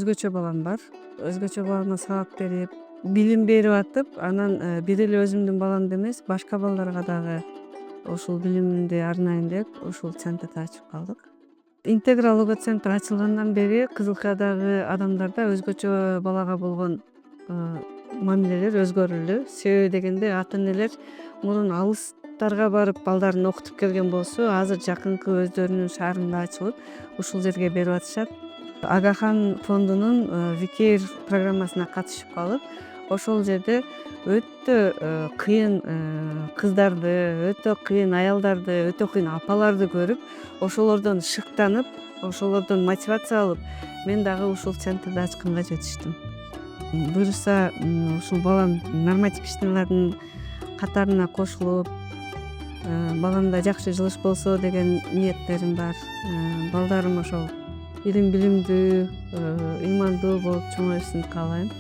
өзгөчө балам бар. Өзгөчө балама сабак берип, билим берип атып, анан бир эле өзүмдүн баламды эмес, башка балдарга дагы ушул билимимди арнайын деп ушул центрди ачып калдык. Интеграл ого центр ачылгандан бери Кызылкаядагы адамдарда өзгөчө балага болгон мамилелер өзгөрүлдү. Себеби дегенде ата энелер мурун алыстарга барып балдарын окутуп келген болсо, азыр жакынкы өздөрүнүн шаарында ачылып, ушул жерге берип атышат. Агахан фондунун Викейр программасына катышып калып, ошол жерде өтө кыйын кыздарды, өтө кыйын аялдарды, өтө кыйын апаларды көрүп, ошолордон шыктанып, ошолордон мотивация алып, мен дагы ушул центрди ачканга жетиштим. Буюрса, ушул балам нормативичныйлардын катарына кошулуп, баламда жакшы жылыш болсо деген ниеттерим бар. Балдарым ошол илим билимдүү, ыймандуу болуп чоңоюшун каалайм.